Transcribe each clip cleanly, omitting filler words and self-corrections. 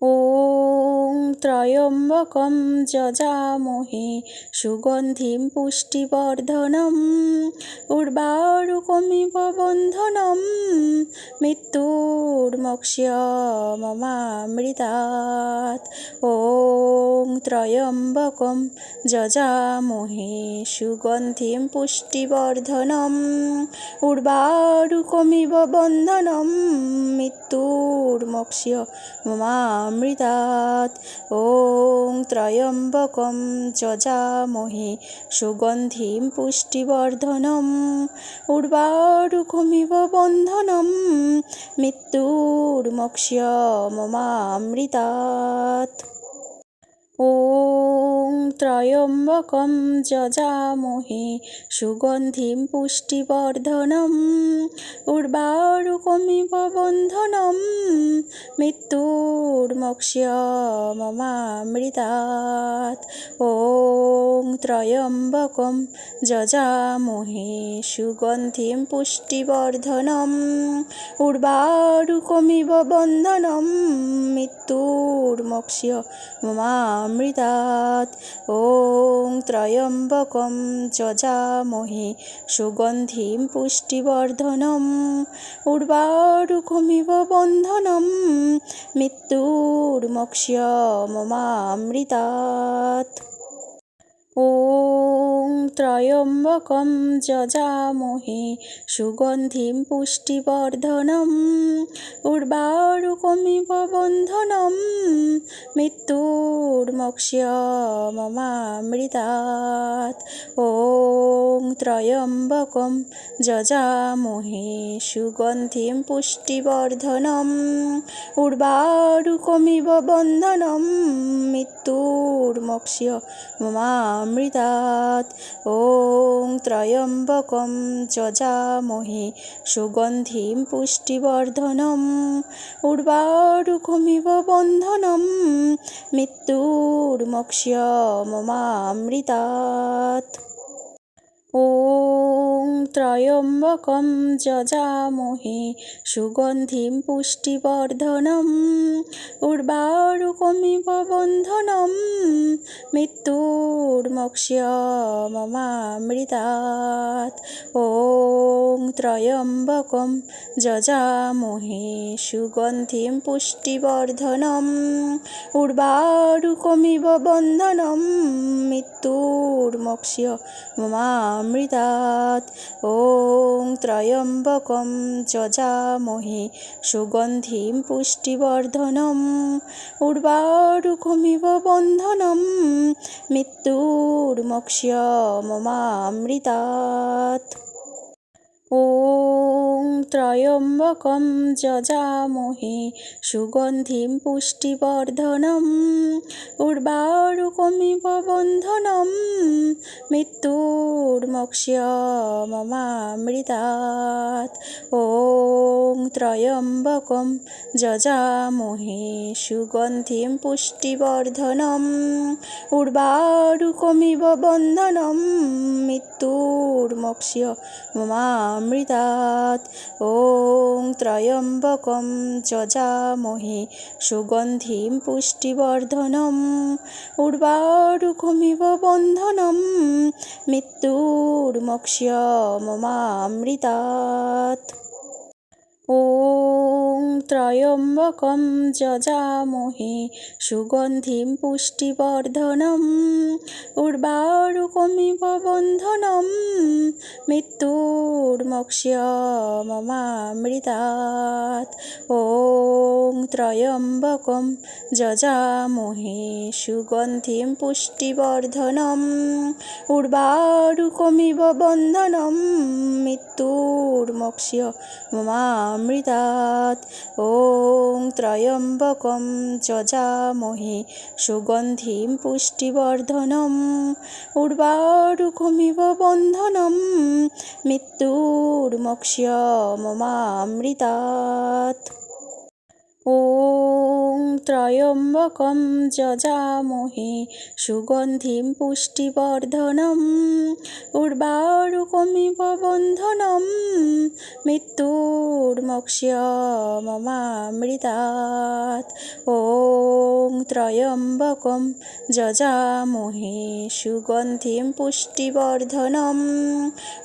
ॐ त्र्यम्बकं यजामहे सुगन्धिं पुष्टिवर्धनम् उर्वारुकमिव बन्धनं मृत्युर्मोक्ष्यममामृतात्। ॐ त्र्यम्बकं यजामहे सुगन्धिं पुष्टिवर्धनम् उर्वारुकमिव बन्धनं मृत्युर्मोक्ष्यममामृतात्। ॐ त्र्यम्बकं यजामहे सुगन्धिं पुष्टिवर्धनम् उर्वारुकमिव बन्धनं मृत्युर्मोक्ष्यममामृतात्। ॐ त्र्यम्बकं यजामहे सुगन्धिं पुष्टिवर्धनम् उर्वारुकमिव बन्धनं मृत्युर्मोक्ष्यममामृतात्। ॐ त्र्यम्बकं यजामहे सुगन्धिं पुष्टिवर्धनम् उर्वारुकमिव बन्धनं मृत्युर्मोक्ष्यममामृतात्। ॐ त्र्यम्बकं यजामहे सुगन्धिं पुष्टिवर्धनम् उर्वारुकमिव बन्धनं मृत्युर्मोक्ष्यममामृतात्। ॐ त्र्यम्बकं यजामहे सुगन्धिं पुष्टिवर्धनम् उर्वारुकमिव बन्धनं मृत्युर्मोक्ष्यममामृतात्। ॐ त्र्यम्बकं यजामहे सुगन्धिं पुष्टिवर्धनम् उर्वारुकमिव बन्धनं मृत्युर्मोक्ष्यममामृतात्। ॐ त्र्यम्बकं यजामहे सुगन्धिं पुष्टिवर्धनम् उर्वारुकमिव बन्धनं मृत्युर्मोक्ष्यममामृतात्। ॐ त्र्यम्बकं यजामहे सुगन्धिं पुष्टिवर्धनम् उर्वारुकमिव बन्धनं मृत्युर्मोक्ष्यममामृतात्। ॐ त्र्यम्बकं यजामहे सुगन्धिं पुष्टिवर्धनम् उर्वारुकमिव बन्धनं मृत्युर्मोक्ष्यममामृतात्। ॐ त्र्यम्बकं यजामहे सुगन्धिं पुष्टिवर्धनम् उर्वारुकमिव बन्धनं मृत्युर्मोक्ष्यममामृतात्। ॐ त्र्यम्बकं यजामहे सुगन्धिं पुष्टिवर्धनम् उर्वारुकमिव बन्धनं मृत्युर्मोक्ष्यममामृतात्। ॐ त्र्यम्बकं यजामहे सुगन्धिं पुष्टिवर्धनम् उर्वारुकमिव बन्धनं मृत्युर्मोक्ष्यममामृतात्। ॐ त्र्यम्बकं यजामहे सुगन्धिं पुष्टिवर्धनम् उर्वारुकमिव बन्धनं मृत्युर्मोक्ष्यममामृतात्। ॐ त्र्यम्बकं यजामहे सुगन्धिं पुष्टिवर्धनम् उर्वारुकमिव बन्धनं मृत्युर्मोक्ष्यममामृतात्। ॐ त्र्यम्बकं यजामहे सुगन्धिं पुष्टिवर्धनम् उर्वारुकमिव बन्धनं मृत्युर्मोक्ष्यममामृतात्। ॐ त्र्यम्बकं यजामहे सुगन्धिं पुष्टिवर्धनम् उर्वारुकमिव बन्धनं मृत्युर्मोक्ष्यममामृतात्। ॐ त्र्यम्बकं যজামহে সুগন্ধিं পুষ্টিবর্ধনम् উর্বারুকমিব বন্ধনम् মৃত্যুর্মোক্ষ্যমমামৃতাৎ। ॐ त्र्यम्बकं যজামহে সুগন্ধিं পুষ্টিবর্ধনम्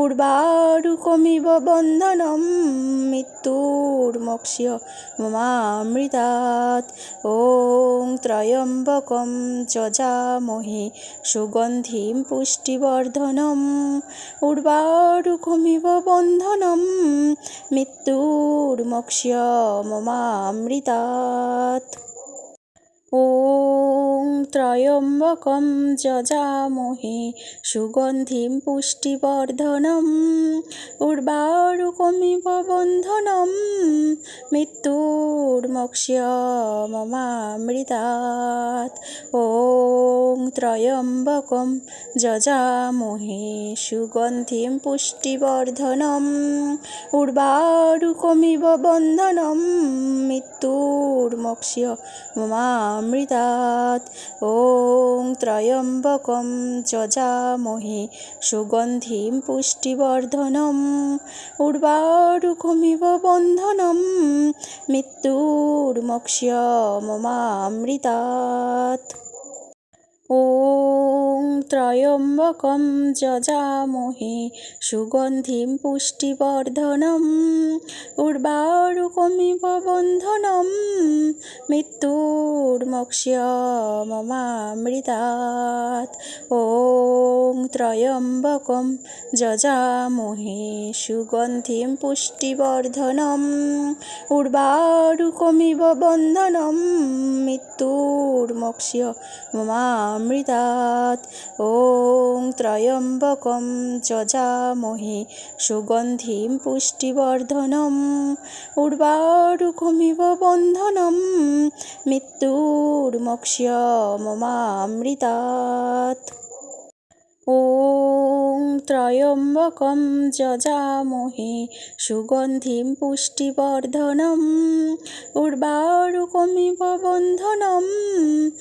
উর্বারুকমিব বন্ধনम् মৃত্যুর্মোক্ষ্যমমামৃতাৎ। ॐ त्र्यम्बकं যজামহে সুগন্ধিं পুষ্টিবর্ধনम् উর্বারুকমিব বন্ধনम् মৃত্যুর্মোক্ষ্যমমামৃতাৎ। ॐ त्र्यम्बकं যজামহে সুগন্ধিं পুষ্টিবর্ধনम् উর্বারুকমিব বন্ধনम् মৃত্যুর্মোক্ষ্যমমামৃতাৎ। ॐ त्र्यम्बकं যজামহে সুগন্ধিं পুষ্টিবর্ধনम् উর্বারুকমিব বন্ধনम् মৃত্যুর্মোক্ষ্যমমামৃতাৎ। ॐ त्र्यम्बकं যজামহে সুগন্ধিं পুষ্টিবর্ধনम् উর্বারুকমিব বন্ধনम् মৃত্যুর্মোক্ষ্যমমামৃতাৎ। ॐ त्र्यम्बकं যজামহে সুগন্ধিं পুষ্টিবর্ধনम् উর্বারুকমিব বন্ধনम् মৃত্যুর্মোক্ষ্যমমামৃতাৎ। ॐ त्र्यम्बकं যজামহে সুগন্ধিं পুষ্টিবর্ধনम् উর্বারুকমিব বন্ধনम् মৃত্যুর্মোক্ষ্যমমামৃতাৎ। ॐ त्र्यम्बकं যজামহে সুগন্ধিं পুষ্টিবর্ধনम् উর্বারুকমিব বন্ধনम् মৃত্যুর্মোক্ষ্যমমামৃতাৎ। ॐ त्र्यम्बकं যজামহে সুগন্ধিं পুষ্টিবর্ধনम् উর্বারুকমিব বন্ধনम्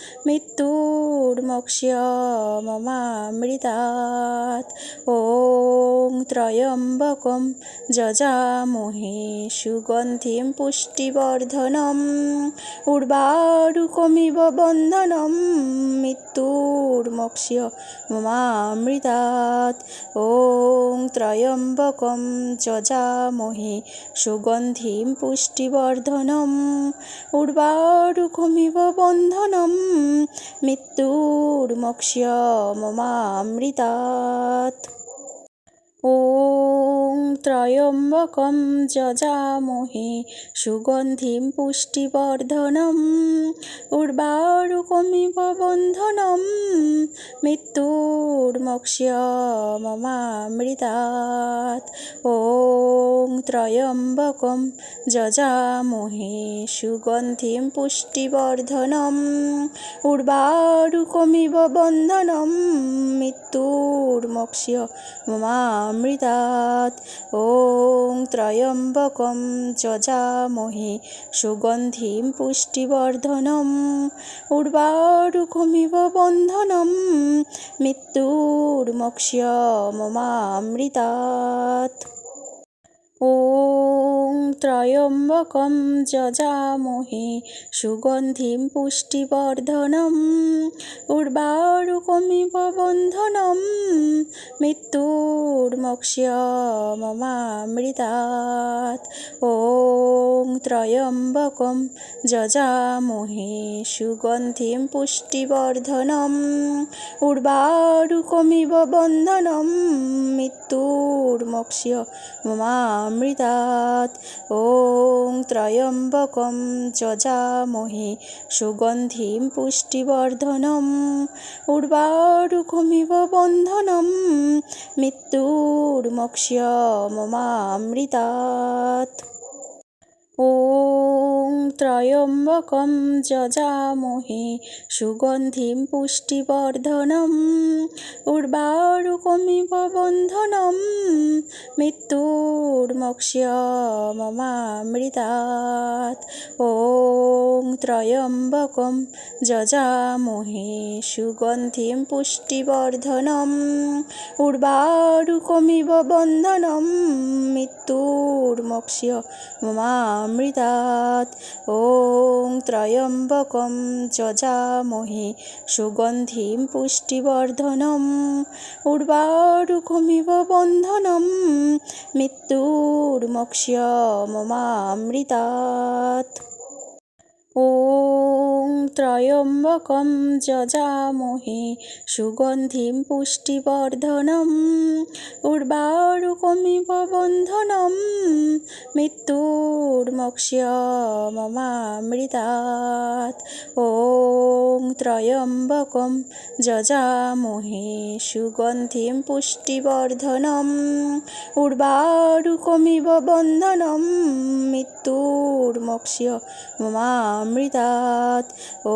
মৃত্যুর্মোক্ষ্যমমামৃতাৎ। ॐ त्र्यम्बकं যজামহে সুগন্ধিं পুষ্টিবর্ধনम् উর্বারুকমিব বন্ধনम् মৃত্যুর্মোক্ষ্যমমামৃতাৎ। ॐ त्र्यम्बकं যজামহে সুগন্ধিं পুষ্টিবর্ধনम् উর্বারুকমিব বন্ধনम् মৃত্যুর্মোক্ষ্যমমামৃতাৎ। ॐ त्र्यम्बकं যজামহে সুগন্ধিं পুষ্টিবর্ধনम् উর্বারুকমিব বন্ধনम् মৃত্যুর্মোক্ষ্যমমামৃতাৎ। ॐ त्र्यम्बकं যজামহে সুগন্ধিं পুষ্টিবর্ধনम् উর্বারুকমিব বন্ধনम् মৃত্যুর্মোক্ষ্যমমামৃতাৎ। ॐ त्र्यम्बकं যজামহে সুগন্ধিं পুষ্টিবর্ধনम् উর্বারুকমিব বন্ধনम् মৃত্যুর্মোক্ষ্যমমামৃতাৎ। ॐ त्र्यम्बकं যজামহে সুগন্ধিं পুষ্টিবর্ধনम् উর্বারুকমিব বন্ধনम् মৃত্যুর্মোক্ষ্যমমামৃতাৎ। ॐ त्र्यम्बकं যজামহে সুগন্ধিं পুষ্টিবর্ধনम् উর্বারুকমিব বন্ধনम् মৃত্যুর্মোক্ষ্যমমামৃতাৎ। ॐ त्र्यम्बकं যজামহে সুগন্ধিं পুষ্টিবর্ধনम् উর্বারুকমিব বন্ধনम् মৃত্যুর্মোক্ষ্যমমামৃতাৎ। ॐ त्र्यम्बकं যজামহে সুগন্ধিं পুষ্টিবর্ধনम् উর্বারুকমিব বন্ধনम् মৃত্যুর্মোক্ষ্যমমামৃতাत् ॐ त्र्यम्बकं যজামহে সুগন্ধিं পুষ্টিবর্ধনम् উর্বারুকমিব বন্ধনम् মৃত্যুর্মোক্ষ্যমমামৃতাत् ॐ त्र्यम्बकं যজামহে সুগন্ধিं পুষ্টিবর্ধনम् উর্বারুকমিব বন্ধনम् মৃত্যুর্মোক্ষ্যমমামৃতাत् ॐ त्र्यम्बकं যজামহে সুগন্ধিं পুষ্টিবর্ধনम् উর্বারুকমিব বন্ধনम् মৃত্যুর্মোক্ষ্যমমামৃতাत् ॐ त्र्यम्बकं যজামহে সুগন্ধিं পুষ্টিবর্ধনम् উর্বারুকমিব বন্ধনम् মৃত্যুর্মোক্ষ্যমমামৃতাत् ॐ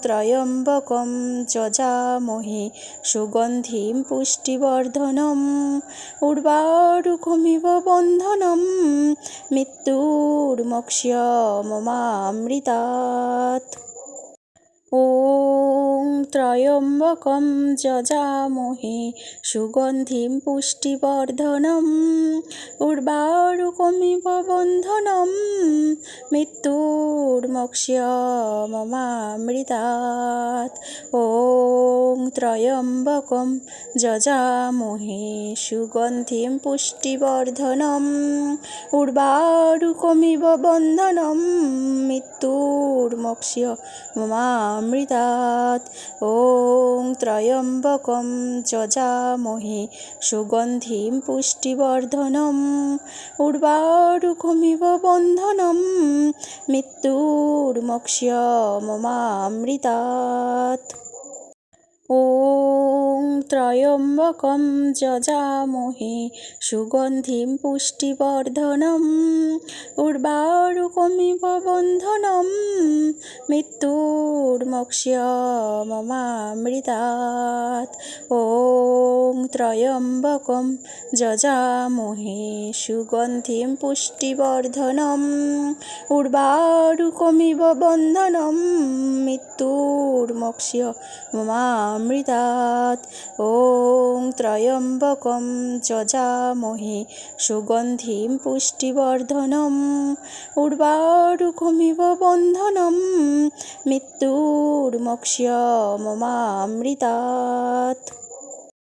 त्र्यम्बकं যজামহে সুগন্ধিं পুষ্টিবর্ধনम् উর্বারুকমিব বন্ধনम् মৃত্যুর্মোক্ষ্যমমামৃতাत् ॐ त्र्यम्बकं যজামহে সুগন্ধিं পুষ্টিবর্ধনम् উর্বারুকমিব বন্ধনम् মৃত্যুর্মোক্ষ্যমমামৃতাत् ॐ त्र्यम्बकं যজামহে সুগন্ধিं পুষ্টিবর্ধনम् উর্বারুকমিব বন্ধনम् মৃত্যুর্মোক্ষ্যমমামৃতাत् ॐ त्र्यम्बकं যজামহে সুগন্ধিं পুষ্টিবর্ধনम् উর্বারুকমিব বন্ধনम् মৃত্যুর্মোক্ষ্যমমামৃতাत् ॐ त्र्यम्बकं যজামহে সুগন্ধিं পুষ্টিবর্ধনम् উর্বারুকমিব বন্ধনम् মৃত্যুর্মোক্ষ্যমমামৃতাत् ॐ त्र्यम्बकं যজামহে সুগন্ধিं পুষ্টিবর্ধনम् উর্বারুকমিব বন্ধনम् মৃত্যুর্মোক্ষ্যমমামৃতাत् ॐ त्र्यम्बकं যজামহে সুগন্ধিं পুষ্টিবর্ধনम् উর্বারুকমিব বন্ধনम् মৃত্যুর্মোক্ষ্যমমামৃতাत्।